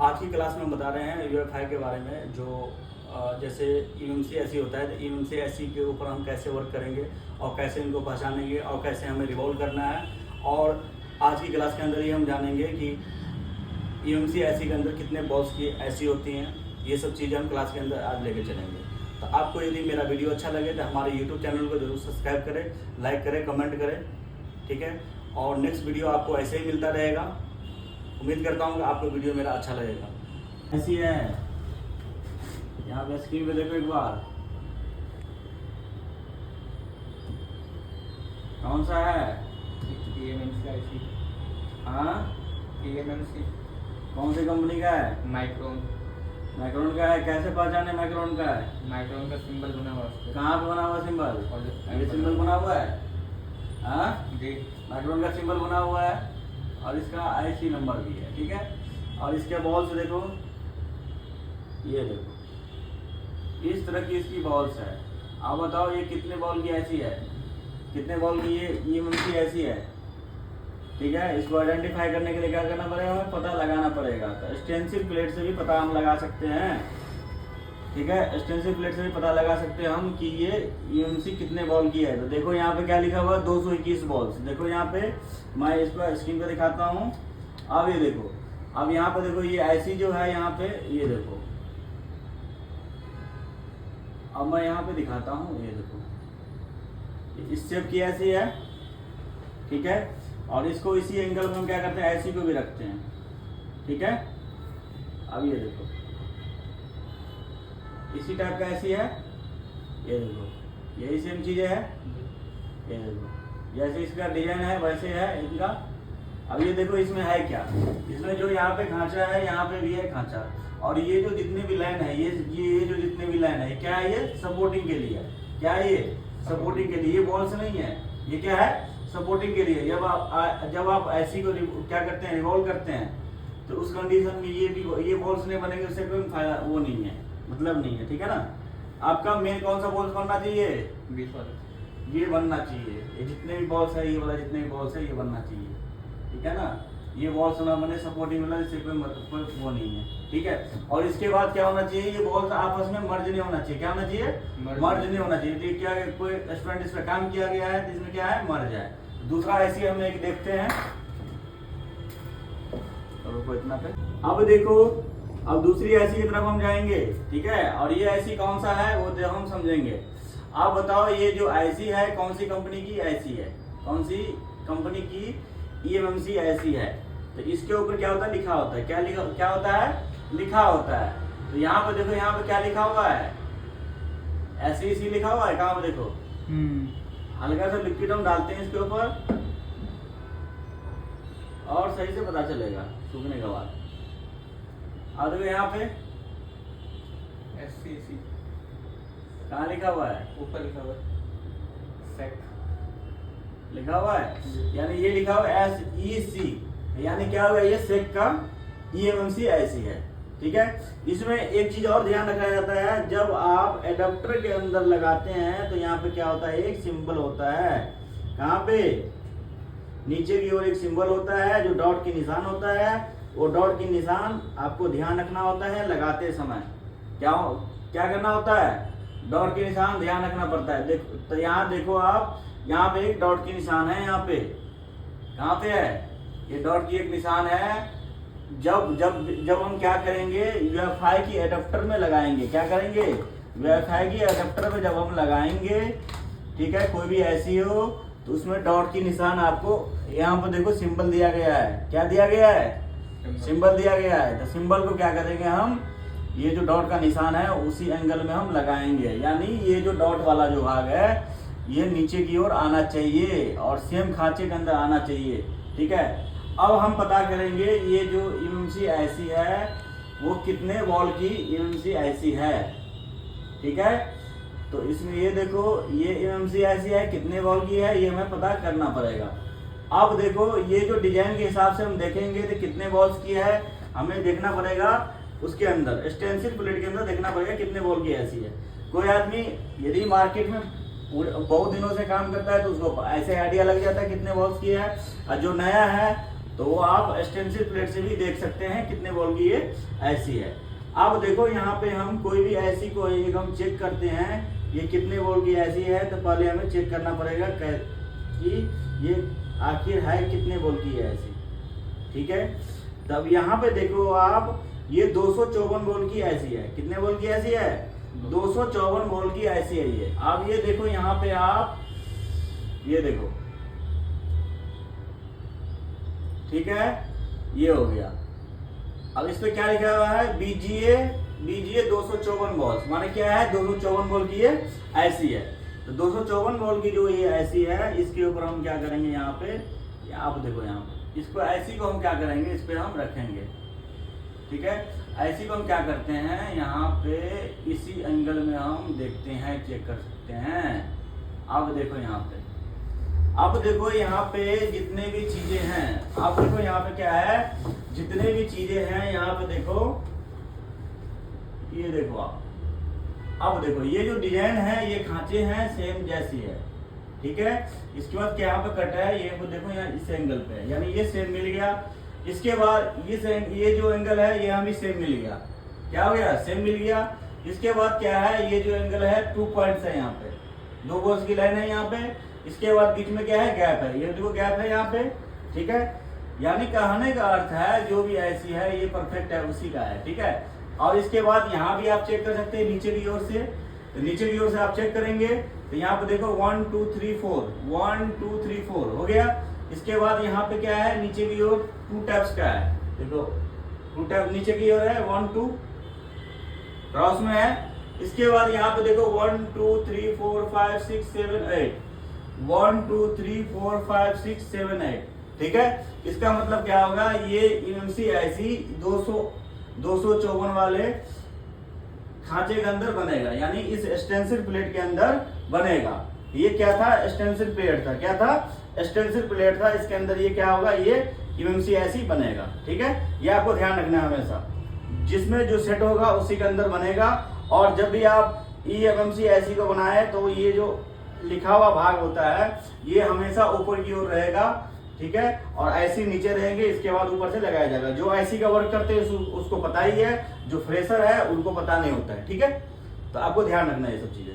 आज की क्लास में हम बता रहे हैं यूएफआई के बारे में। जो जैसे ईएमसी ऐसी होता है, तो ईएमसी ऐसी के ऊपर हम कैसे वर्क करेंगे और कैसे इनको पहचानेंगे और कैसे हमें रिवॉल्व करना है। और आज की क्लास के अंदर ये हम जानेंगे कि ईएमसी ऐसी के अंदर कितने बॉल्स की ऐसी होती हैं। ये सब चीज़ें हम क्लास के अंदर आज लेके चलेंगे। तो आपको यदि मेरा वीडियो अच्छा लगे तो हमारे यूट्यूब चैनल को जरूर सब्सक्राइब करें, लाइक करें, कमेंट करें, ठीक है। और नेक्स्ट वीडियो आपको ऐसे ही मिलता रहेगा। उम्मीद करता हूँ कि आपको वीडियो मेरा अच्छा लगेगा। ऐसी है, यहाँ पे स्क्रीन पे देखो एक बार, कौन सा है? EMMC हाँ, EMMC कौन सी कंपनी का है? माइक्रोन माइक्रोन का है। कैसे पहचाने माइक्रोन का है? माइक्रोन का सिंबल बना हुआ है उस पे। कहाँ पे बना हुआ सिंबल? और ये सिंबल बना हुआ है। हाँ, जी माइक्रोन का सिंबल बना हुआ है और इसका आईसी नंबर भी है, ठीक है। और इसके बॉल्स देखो, ये देखो, इस तरह की इसकी बॉल्स है। आप बताओ ये कितने बॉल की ऐसी है, कितने बॉल की ये ईएमसी ऐसी है, ठीक है। इसको आइडेंटिफाई करने के लिए क्या करना पड़ेगा? हमें पता लगाना पड़ेगा। तो स्टेंसिल प्लेट से भी पता हम लगा सकते हैं, ठीक है। स्टेंसिल प्लेट से भी पता लगा सकते हैं हम कि ये ईएमसी कितने बॉल की है। तो देखो यहाँ पे क्या लिखा हुआ है, 221 बॉल्स। देखो यहाँ पे मैं इसको स्क्रीन पे दिखाता हूँ। अब ये देखो, अब यहाँ पे देखो ये ऐसी जो है, यहाँ पे ये देखो, अब मैं यहाँ पे दिखाता हूँ, ये देखो इस शेप की ऐसी है, ठीक है। और इसको इसी एंगल में हम क्या करते हैं, ऐसी को भी रखते हैं, ठीक है। अब ये देखो इसी टाइप का ऐसी है, ये देखो यही सेम चीजें है, ये देखो जैसे इसका डिजाइन है वैसे है इनका। अब ये देखो इसमें है क्या, इसमें जो यहाँ पे खांचा है, यहाँ पे भी है खांचा। और ये जो जितने भी लाइन है, ये जो जितने भी लाइन है, क्या है? ये सपोर्टिंग के लिए। क्या है ये? सपोर्टिंग के लिए। ये बॉल्स नहीं है, ये क्या है? सपोर्टिंग के लिए। जब आप ऐसी को क्या करते हैं, रिवॉल्व करते हैं, तो उस कंडीशन में ये बॉल्स नहीं बनेंगे, उससे कोई फायदा वो नहीं है, मतलब नहीं है, ठीक है ना। आपका मेन कौन सा बॉल्स बनना चाहिए? 20 वाला ये बनना चाहिए। ये जितने भी बॉल्स है, ये वाला जितने भी बॉल्स है, ये बनना चाहिए, ठीक है ना। ये बॉल्स ना बने सपोर्टिंग वाला, इससे कोई मतलब कोई वो नहीं है, ठीक है। और इसके बाद क्या होना चाहिए? ये बॉल्स आपस में मर्ज नहीं होना चाहिए। क्या होना चाहिए? मर्ज नहीं होना चाहिए। तो क्या कोई स्टूडेंट इस पर काम किया गया है, तो इसमें क्या है? मर्ज है। दूसरा ऐसी हम एक देखते हैं, रुको इतना पे। अब देखो, अब दूसरी ऐसी की तरफ हम जाएंगे, ठीक है। और ये ऐसी कौन सा है वो जो हम समझेंगे। आप बताओ ये जो ऐसी है कौन सी कंपनी की ऐसी है? कौन सी कंपनी की ईएमसी ऐसी है? तो इसके ऊपर क्या होता है? लिखा होता है। क्या होता है? लिखा होता है। तो यहाँ पे देखो, यहाँ पे क्या लिखा हुआ है? ऐसी इसी लिखा हुआ है। कहाँ पे देखो, हल्का सा लिक्विड हम डालते हैं इसके ऊपर और सही से पता चलेगा सूखने के बाद। अब देखो यहाँ पे SCC कहाँ लिखा हुआ है? ऊपर लिखा हुआ है सेक लिखा हुआ है, यानी ये लिखा हुआ है SEC, यानी क्या हुआ? ये सेक का ईएमसी ऐसी है, ठीक है। इसमें एक चीज और ध्यान रखा जाता है, जब आप एडाप्टर के अंदर लगाते हैं तो यहाँ पे क्या होता है? एक सिंबल होता है। कहाँ पे? नीचे की ओर एक सिंबल होता है जो डॉट की निशान होता है। वो डॉट की निशान आपको ध्यान रखना होता है लगाते समय। क्या करना होता है? डॉट की निशान ध्यान रखना पड़ता है। देखो तो यहाँ देखो आप, यहाँ पे एक डॉट की निशान है। यहाँ पे कहाँ पे है? ये डॉट की एक निशान है। जब हम क्या करेंगे, यूएफआई की एडाप्टर में लगाएंगे। क्या करेंगे? यूएफआई की एडाप्टर में जब हम लगाएंगे, ठीक है, कोई भी ऐसी हो, तो उसमें डॉट की निशान आपको यहाँ पर देखो सिंबल दिया गया है। क्या दिया गया है? सिंबल दिया गया है। तो सिंबल को क्या करेंगे हम? ये जो डॉट का निशान है उसी एंगल में हम लगाएंगे, यानी ये जो डॉट वाला जो भाग है ये नीचे की ओर आना चाहिए और सेम खांचे के अंदर आना चाहिए, ठीक है। अब हम पता करेंगे ये जो ईएमसी ऐसी है वो कितने बॉल की ईएमसी ऐसी है, ठीक है। तो इसमें ये देखो, ये ईएमसी ऐसी है, कितने बॉल की है ये हमें पता करना पड़ेगा। अब देखो ये जो डिजाइन के हिसाब से हम देखेंगे तो कितने बॉल्स की है हमें देखना पड़ेगा। उसके अंदर स्टेंसिल प्लेट के अंदर देखना पड़ेगा कितने बॉल की ऐसी है। कोई आदमी यदि मार्केट में बहुत दिनों से काम करता है तो उसको ऐसे आइडिया लग जाता है कितने बॉल्स की है। और जो नया है तो वो आप स्टेंसिल प्लेट से भी देख सकते हैं कितने वोल्ट की ये ऐसी है। अब देखो यहाँ पे हम कोई भी ऐसी को एक हम चेक करते हैं ये कितने वोल्ट की ऐसी है, तो पहले हमें चेक करना पड़ेगा कि ये आखिर है कितने वोल्ट की है ऐसी, ठीक है। तब यहाँ पे देखो आप ये 254 वोल्ट की ऐसी है, कितने वोल्ट की ऐसी है, 254 वोल्ट की ऐसी है ये। अब ये देखो यहाँ पे आप ये देखो, ठीक है, ये हो गया। अब इस पे क्या लिखा हुआ है, बीजीए 254 वोल्ट, माने क्या है 254 वोल्ट की ये ऐसी है। तो 254 वोल्ट की जो ये ऐसी है इसके ऊपर हम क्या करेंगे यहाँ पे, आप देखो यहाँ पे इसको ऐसी को हम क्या करेंगे, इस पे हम रखेंगे, ठीक है। ऐसी को हम क्या करते हैं यहाँ पे इसी एंगल में हम देखते हैं, चेक कर सकते हैं। अब देखो यहाँ पे, अब देखो यहाँ पे जितने भी चीजें हैं, अब देखो यहाँ पे क्या है, जितने भी चीजें हैं यहाँ पे देखो, ये देखो आप, अब देखो ये जो डिजाइन है ये खांचे हैं सेम जैसी है, ठीक है। इसके बाद क्या यहाँ पे कट है, ये देखो यहाँ इस एंगल पे है, यानी ये सेम मिल गया। इसके बाद ये जो एंगल है ये हमें सेम मिल गया, क्या हो गया, सेम मिल गया। इसके बाद क्या है, ये जो एंगल है 2 पॉइंट्स है यहाँ पे, 2 बॉल्स की लाइन है यहाँ पे। इसके बाद बीच में क्या है, गैप है, ये देखो गैप है यहाँ पे, ठीक है। यानी कहने का अर्थ है जो भी ऐसी है ये परफेक्ट है, उसी का है, ठीक है। और इसके बाद यहाँ भी आप चेक कर सकते हैं नीचे की ओर से, तो नीचे की ओर से आप चेक करेंगे तो यहाँ पे देखो 1 2 3 4 1 2 3 4 हो गया। इसके बाद यहाँ पे क्या है, नीचे की ओर 2 टैप्स का है, देखो 2 टैप नीचे की ओर है, 1 2 क्रॉस में है। इसके बाद यहाँ पे देखो 1 2 3 4 5 6 7 8 1 2 3 4 5 6 7 8, ठीक है। इसका मतलब क्या होगा, ये एमएमसी ऐसी 254 वाले खांचे के अंदर बनेगा, यानी इस स्टेंसिल प्लेट के अंदर बनेगा। ये क्या था, स्टेंसिल प्लेट था, क्या था, स्टेंसिल प्लेट था। इसके अंदर ये क्या होगा, ये एमएमसी ऐसी बनेगा, ठीक है। ये आपको ध्यान रखना है हमेशा, जिसमें जो सेट होगा उसी के अंदर बनेगा। और जब भी आप एमएमसी ऐसी को बनाए तो ये जो लिखा हुआ भाग होता है ये हमेशा ऊपर की ओर रहेगा, ठीक है। और ऐसी नीचे रहेंगे, इसके बाद ऊपर से लगाया जाएगा। जो ऐसी का वर्क करते हैं उसको पता ही है, जो फ्रेशर है उनको पता नहीं होता है, ठीक है। तो आपको ध्यान रखना है ये सब चीजें।